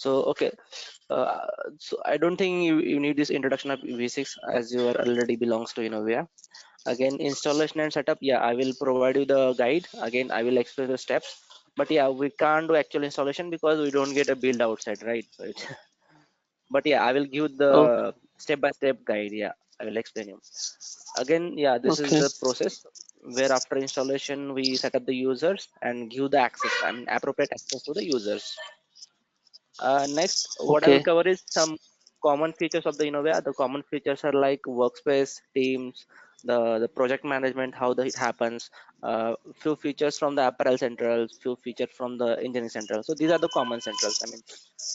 So okay, uh, so I don't think you need this introduction of V6 as you are already belongs to ENOVIA. Again, installation and setup, yeah, I will provide you the guide. Again, I will explain the steps, but yeah, we can't do actual installation because we don't get a build outside, right? So but yeah, I will give Oh, the step-by-step guide. Yeah, I will explain you. Again, yeah, this is okay. the process where after installation we set up the users and give the access, I mean appropriate access to the users. Next, what I will Okay. cover is some common features of the Innovia. The common features are like workspace, teams, the project management, how it happens, few features from the apparel centrals, few features from the engineering central. So these are the common centrals. I mean,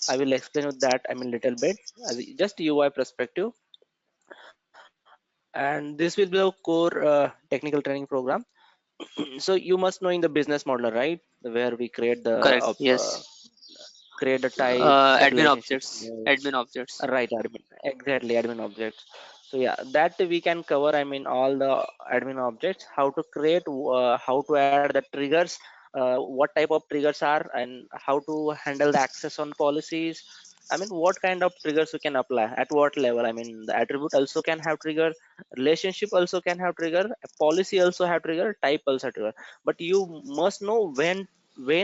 I will explain you that, I mean, little bit as just UI perspective. And this will be the core technical training program. So you must know in the business model, right? Where we create the Correct. Yes. create the types, the Admin relationships, objects. Admin objects. right? Admin, exactly, admin objects. So yeah, that we can cover. I mean, all the admin objects, how to create, how to add the triggers, what type of triggers are, and how to handle the access on policies. I mean, what kind of triggers we can apply at what level. I mean, the attribute also can have trigger, relationship also can have trigger, a policy also have trigger, type also trigger. But you must know when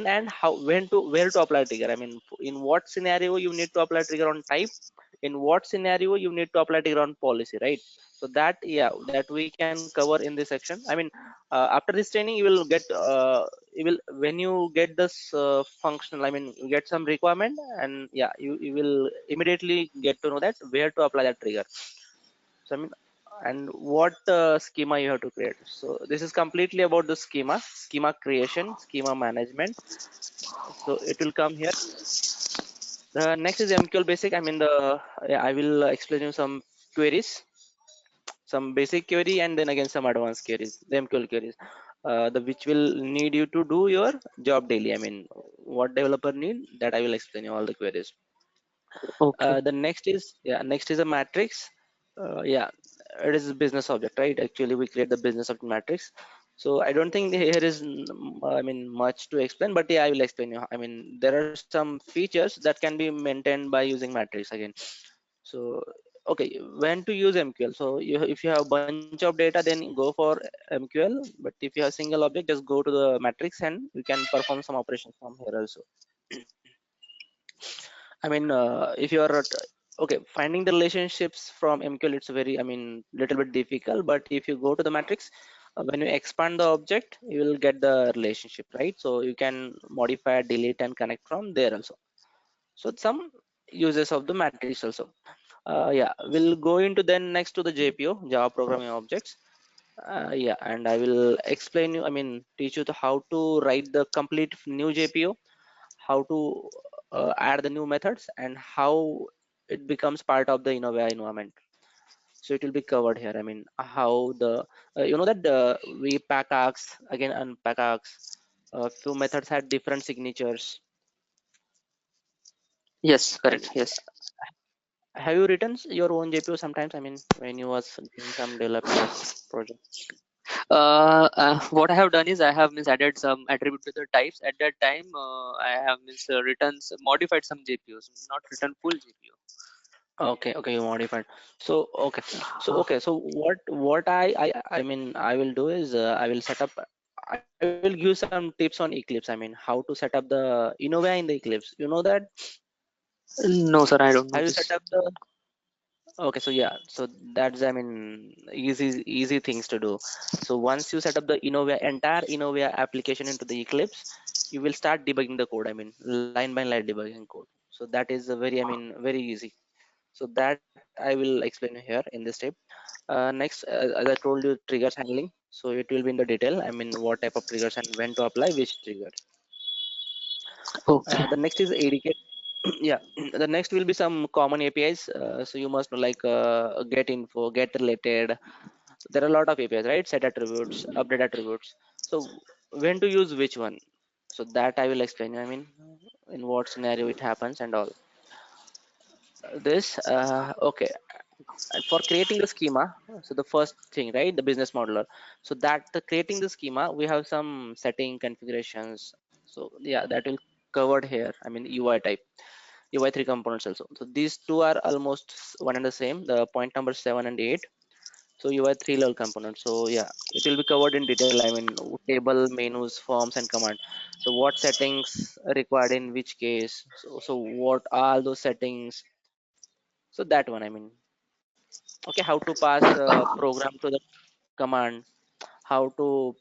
and how, when to, where to apply trigger. I mean, in what scenario you need to apply trigger on type, in what scenario you need to apply trigger on policy, right? So that, yeah, that we can cover in this section. I mean, after this training you will get you will, when you get this functional, I mean, you get some requirement, and yeah, you will immediately get to know that where to apply that trigger. So I mean, and what schema you have to create. So this is completely about the schema creation, schema management. So it will come here. The next is MQL basic. I mean, yeah, I will explain you some queries, some basic query, and then again some advanced queries, the MQL queries, the which will need you to do your job daily. I mean, what developer need, that I will explain you all the queries. Okay. The next is, yeah, next is a matrix. Yeah, it is a business object, right? Actually, we create the business object matrix. So I don't think here is I mean, much to explain, but yeah, I will explain you. I mean, there are some features that can be maintained by using matrix again. So okay, when to use MQL? So if you have a bunch of data, then go for MQL. But if you have single object, just go to the matrix and you can perform some operations from here also. I mean, if you are okay, finding the relationships from MQL, it's very, I mean, little bit difficult. But if you go to the matrix, when you expand the object, you will get the relationship, right? So you can modify, delete, and connect from there also. So some uses of the matrix also. Yeah, we'll go into then next to the JPO, Java Programming Objects. Yeah, and I will explain you, I mean, teach you how to write the complete new JPO, how to add the new methods, and how it becomes part of the Innovia environment. So it will be covered here. I mean, how the you know that we pack args, again unpack args. Few methods had different signatures. Yes. And Correct. Yes. have you written your own JPO sometimes? I mean, when you was doing some development project. What I have done is I have added some attribute to the types. At that time, I have written modified some GPUs, not written full GPU. Okay, okay, you modified. So okay, so what I mean, I will do is I will set up. I will give some tips on Eclipse. I mean, how to set up the Innova in the Eclipse. You know that? No, sir, I don't Have know you set this. up the? Okay, so yeah, so that's, I mean, easy things to do. So once you set up the Innova entire Innova application into the Eclipse, you will start debugging the code. I mean, line by line debugging code. So that is a very, I mean, very easy. So that I will explain you here in this step. Next, as I told you, triggers handling. So it will be in the detail. I mean, what type of triggers and when to apply which trigger. Okay. The next is ADK. Yeah, the next will be some common APIs. So you must know like get info, get related. There are a lot of APIs, right? Set attributes, update attributes. So when to use which one? So that I will explain you. I mean, in what scenario it happens and all this. Okay, and for creating the schema, so the first thing, right, the business modeler. So that the creating the schema, we have some setting configurations. So yeah, that will covered here. I mean, UI type. UI3 components also. So these two are almost one and the same, the point number 7 and 8. So UI3 level components. So yeah, it will be covered in detail. I mean, table, menus, forms, and command. So what settings are required in which case? So what are those settings? So that one, I mean, okay, how to pass program to the command, how to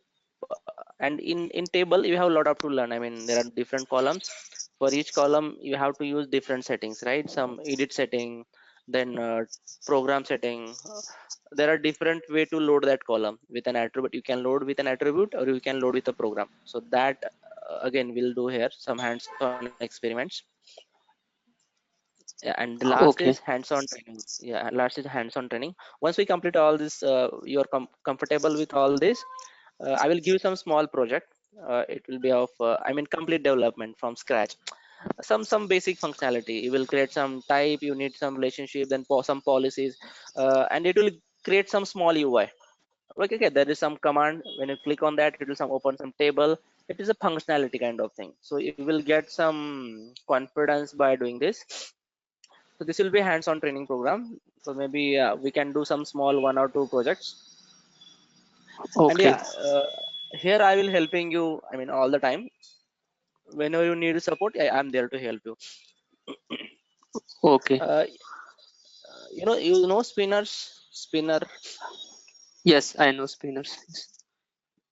and in table you have a lot of to learn. I mean, there are different columns. For each column you have to use different settings, right? Some edit setting, then program setting. There are different way to load that column with an attribute. You can load with an attribute or you can load with a program. So that again we'll do here some hands-on experiments. Yeah, and the last is Okay. hands-on training. Yeah, last is hands-on training. Once we complete all this, you're comfortable with all this, I will give some small project. It will be of I mean complete development from scratch. Some basic functionality. You will create some type, you need some relationship, then some policies, and it will create some small UI. Okay, there is some command. When you click on that, it will some open some table. It is a functionality kind of thing. So you will get some confidence by doing this. So this will be hands-on training program. So maybe we can do some small 1 or 2 projects. And Okay. yeah, here I will helping you. I mean, all the time. Whenever you need support, I'm there to help you. Okay. Spinner. Yes, I know spinners. Yes.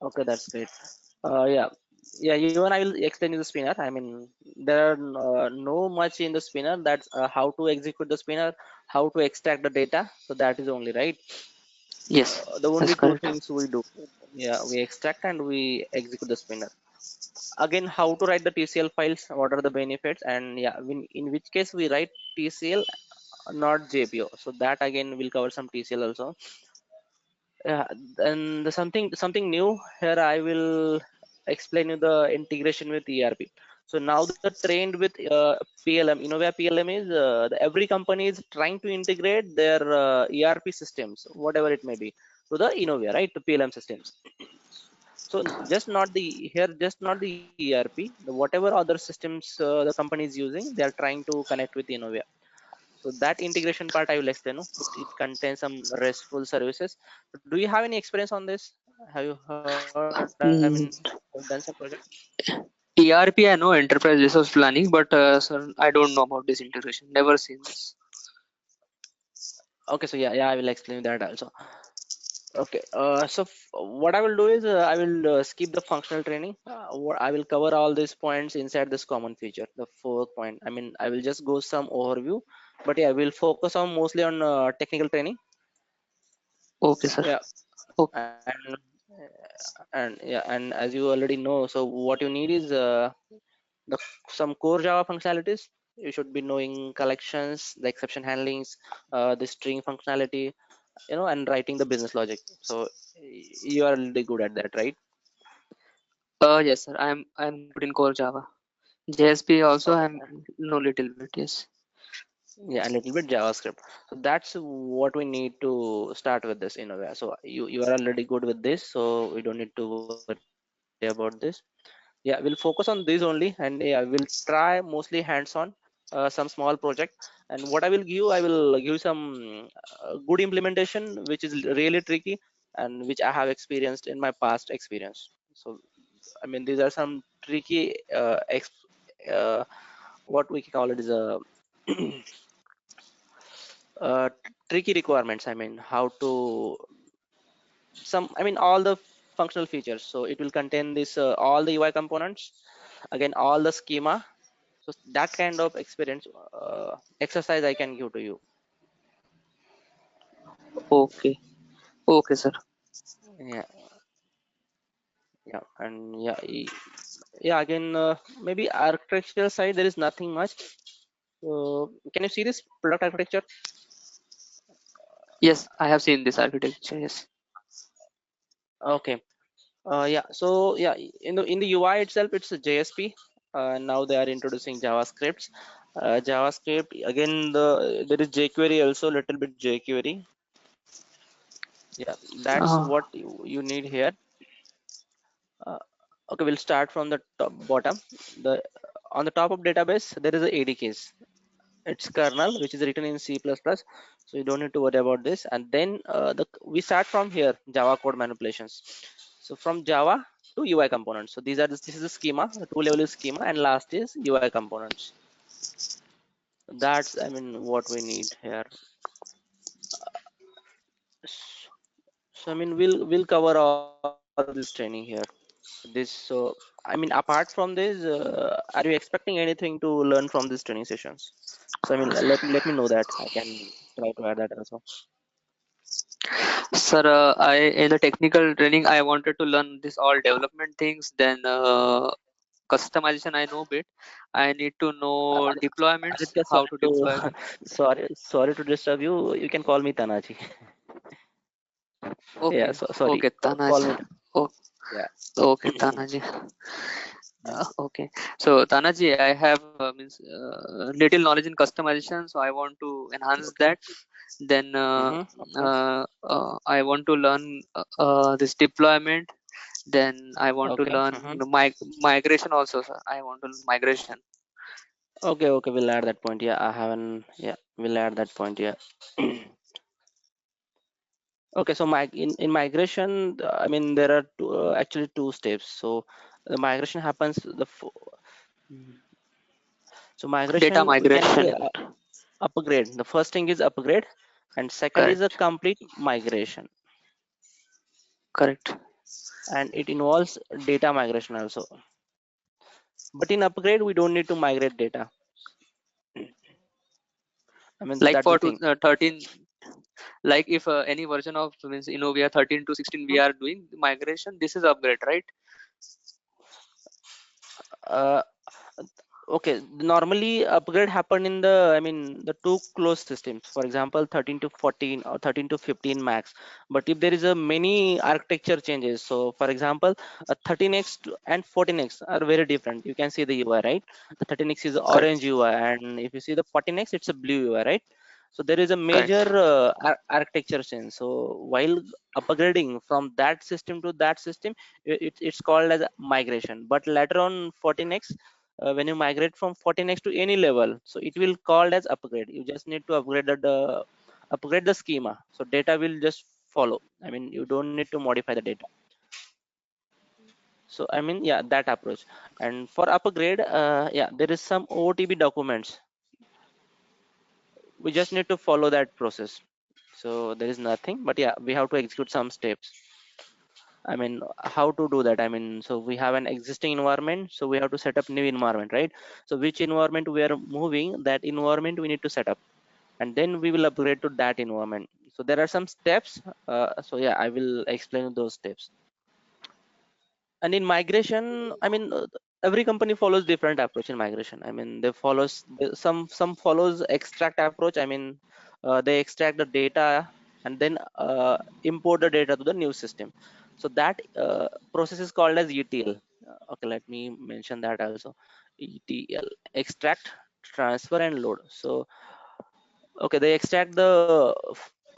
Okay, that's great. Yeah, yeah. Even I will explain you the spinner. I mean, there are no much in the spinner. That's how to execute the spinner, how to extract the data. So that is only right. Yes, The that's only two correct. things we do. Yeah, we extract and we execute the spinner. Again, how to write the TCL files? What are the benefits? And yeah, in which case we write TCL, not JPO. So that again will cover some TCL also. Yeah, and something new here. I will explain you the integration with ERP. So now the trend with PLM, Innovia PLM is every company is trying to integrate their ERP systems, whatever it may be, to the Innovia, right? The PLM systems. So just not the here, just not the ERP, whatever other systems the company is using, they are trying to connect with Innovia. So that integration part I will explain. No? It contains some RESTful services. Do you have any experience on this? Have you heard? I mean, have you Mm, done some project? ERP, I know enterprise resource planning, but sir, I don't know about this integration. Never seen this. Okay, so yeah, I will explain that also. Okay, so what I will do is I will skip the functional training. I will cover all these points inside this common feature, the fourth point. I mean, I will just go some overview, but yeah, we'll focus on mostly on technical training. Okay, sir. Yeah, Okay. and yeah, and as you already know, so what you need is the some core Java functionalities. You should be knowing collections, the exception handlings, the string functionality, and writing the business logic. So you are really good at that, right? Yes, sir. I'm good in core Java. JSP also Okay. I'm know little bit. Yes. Yeah, a little bit JavaScript. So that's what we need to start with this Innova. So you are already good with this, so we don't need to worry about this. Yeah, we'll focus on these only, and yeah, we'll try mostly hands-on, some small project. And what I will give some good implementation, which is really tricky and which I have experienced in my past experience. So I mean, these are some tricky, uh, what we can call it is a uh, tricky requirements. I mean, how to all the functional features. So it will contain this all the UI components, again all the schema. So that kind of experience exercise I can give to you. Okay. Okay, sir. Yeah, yeah, and yeah, yeah. Again, maybe architectural side there is nothing much. Can you see this product architecture? Yes, I have seen this architecture. Yes. Okay. Yeah. So yeah, in the UI itself, it's a JSP. Now they are introducing JavaScripts. JavaScript again. There is jQuery also, little bit jQuery. Yeah, that's Uh, what you need here. Uh, okay, we'll start from the top bottom. The On the top of database there is a ADKs. It's kernel which is written in C++, so you don't need to worry about this. And then we start from here, Java code manipulations. So from Java to UI components. So this is the schema, the two level is schema, and last is UI components. That's, I mean, what we need here. So I mean, we'll cover all this training here. I mean, apart from this, are you expecting anything to learn from these training sessions? So I mean, let me know that I can try to add that also. Sir, I in the technical training I wanted to learn this all development things. Then customization I know bit. I need to know deployments, Aditya, how sorry to to deploy them. sorry to disturb you. You can call me Tanaji. Yeah, Okay, so sorry. okay, Tanaj. Call me. Oh, Yeah. okay, Tanaji. Okay, so Tanaji, I have little knowledge in customization, so I want to enhance Okay. that. Then Okay. I want to learn this deployment. Then I want to Okay. learn migration also, sir. I want to learn migration. Okay. Okay. We'll add that point. Yeah, I haven't. Yeah, we'll add that point. Yeah. Okay, so in migration, I mean there are actually two steps. So the migration happens so Data migration we can say migration, upgrade. The first thing is upgrade, and second is a correct, complete migration, correct. and it involves data migration also. But in upgrade, we don't need to migrate data. I mean Like that's the for thing. 13, like if any version of means ENOVIA 13 to 16 we are doing migration, this is upgrade, right? Uh, okay, normally upgrade happen in the, I mean, the two closed systems, for example 13 to 14 or 13 to 15 max. But if there is a many architecture changes, so for example a 13x and 14x are very different. You can see the UI, right? The 13x is Correct, orange UI, and if you see the 14x it's a blue UI, right? So there is a major correct, architecture change. So while upgrading from that system to that system, it's called as a migration. But later on 14x, when you migrate from 14x to any level, so it will called as upgrade. You just need to upgrade the schema, so data will just follow. I mean, you don't need to modify the data. So I mean, yeah, that approach. And for upgrade, yeah, there is some OOTB documents. We just need to follow that process. So there is nothing, but yeah, we have to execute some steps. I mean, how to do that? I mean, so we have an existing environment, so we have to set up new environment, right? So which environment we are moving, that environment we need to set up, and then we will upgrade to that environment. So there are some steps. So yeah, I will explain those steps. And in migration, I mean, every company follows different approach in migration. I mean, some follows extract approach. I mean, they extract the data and then import the data to the new system. So that process is called as ETL. Okay, let me mention that also. ETL, extract, transfer and load. So okay, they extract the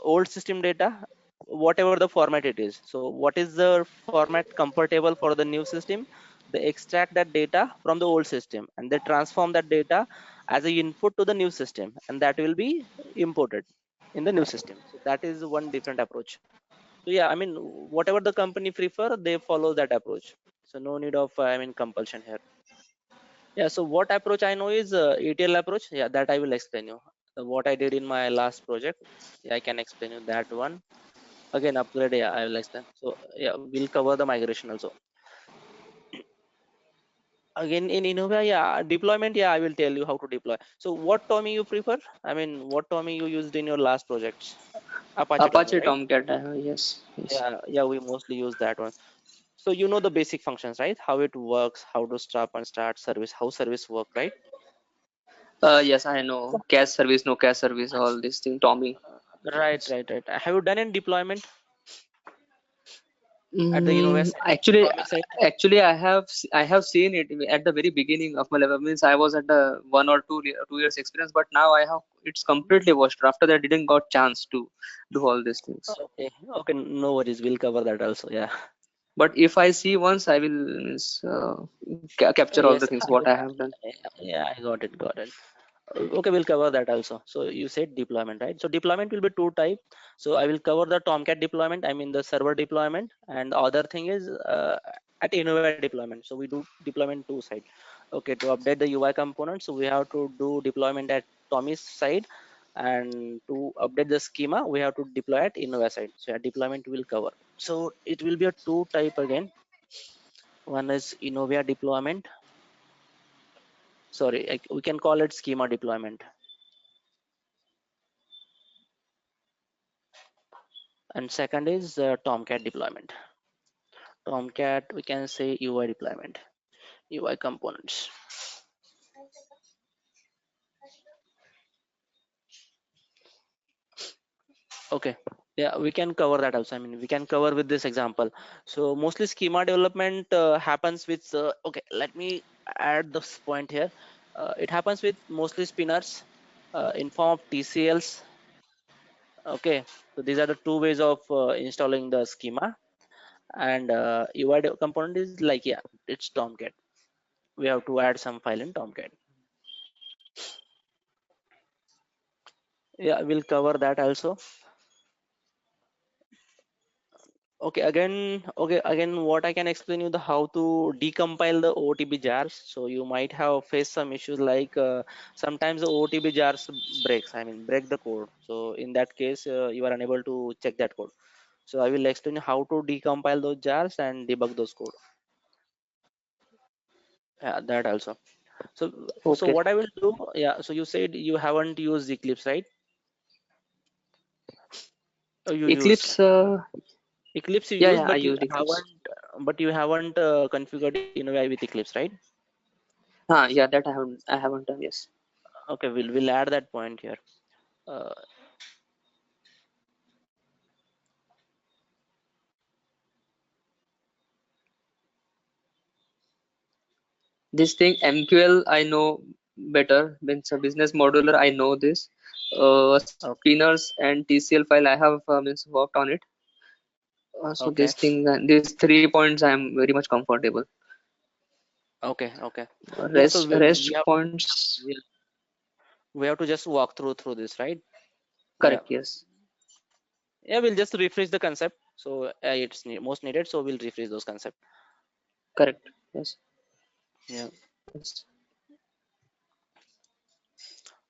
old system data, whatever the format it is. So what is the format comfortable for the new system? They extract that data from the old system and they transform that data as a input to the new system, and that will be imported in the new system. So that is one different approach. So yeah, I mean, whatever the company prefer, they follow that approach. So no need of I mean compulsion here. Yeah, so what approach I know is ETL approach. Yeah, that I will explain you. What I did in my last project. Yeah, I can explain you that one. Again, upgrade, yeah, I will explain. So yeah, we'll cover the migration also. Again, in Innova, yeah, deployment, yeah, I will tell you how to deploy. So what Tommy you prefer? I mean, what Tommy you used in your last projects? Apache Tommy, Apache right? Tomcat. Yes, yes. Yeah, we mostly use that one. So you know the basic functions, right? How it works, how to stop and start service, how service work, right? Yes, I know. Cache service, no cache service, all these things. Tommy. Right, Yes. right, right. Have you done any deployment at the Innova Mm, side, actually, Tommy side? I have seen it at the very beginning of my level. Means I was at the 1 or 2 years experience, but now I have it's completely washed. After that, I didn't got chance to do all these things. Okay, okay, no worries. We'll cover that also. Yeah. But if I see once, I will means, capture all the Yes, things what I have done. yeah, I got it, got it. Okay, we'll cover that also. So you said deployment, right? So deployment will be two type. So I will cover the Tomcat deployment, I mean the server deployment, and the other thing is at ENOVIA deployment. So we do deployment two side. Okay, to update the UI components, so we have to do deployment at Tommy's side, and to update the schema, we have to deploy at ENOVIA side. So yeah, deployment will cover. So it will be a two type again. One is ENOVIA deployment. Sorry, we can call it schema deployment. And second is Tomcat deployment. Tomcat, we can say UI deployment, UI components. Okay, yeah, we can cover that also. I mean, we can cover with this example. So mostly schema development happens with, okay, let me add this point here. It happens with mostly spinners in form of TCLs. Okay, so these are the two ways of installing the schema. And UI component is like, yeah, it's Tomcat. We have to add some file in Tomcat. Yeah, we'll cover that also. Okay, again what I can explain you the how to decompile the OTB jars. So you might have faced some issues like sometimes the OTB jars breaks, I mean break the code. So in that case you are unable to check that code. So I will explain you how to decompile those jars and debug those code. Yeah, that also. So Okay. what I will do, yeah, so you said you haven't used Eclipse, right? Oh, you used Eclipse, Eclipse, you yeah, used, yeah, I but you used Eclipse. haven't configured ENOVI with Eclipse, right? Yeah, that I haven't done, yes. Okay, we'll add that point here. Uh, This thing MQL I know better. Means a business modular I know this. okay, Spinners and TCL file I have means worked on it. So okay, this thing, these 3 points I am very much comfortable. okay. Yeah, so Rest rest points, we, we have to just walk through this, right? Yeah, correct, yes. yeah. We'll just refresh the concept. So it's most needed. So we'll refresh those concepts. Correct, yes. Yeah. Yes.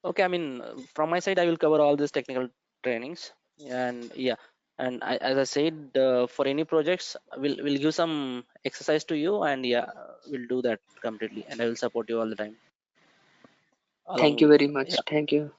Okay. I mean, from my side, I will cover all these technical trainings, and yeah. And as I said, for any projects, we'll give some exercise to you, and yeah, we'll do that completely, and I will support you all the time along Thank you with. very Yeah. much. Thank you.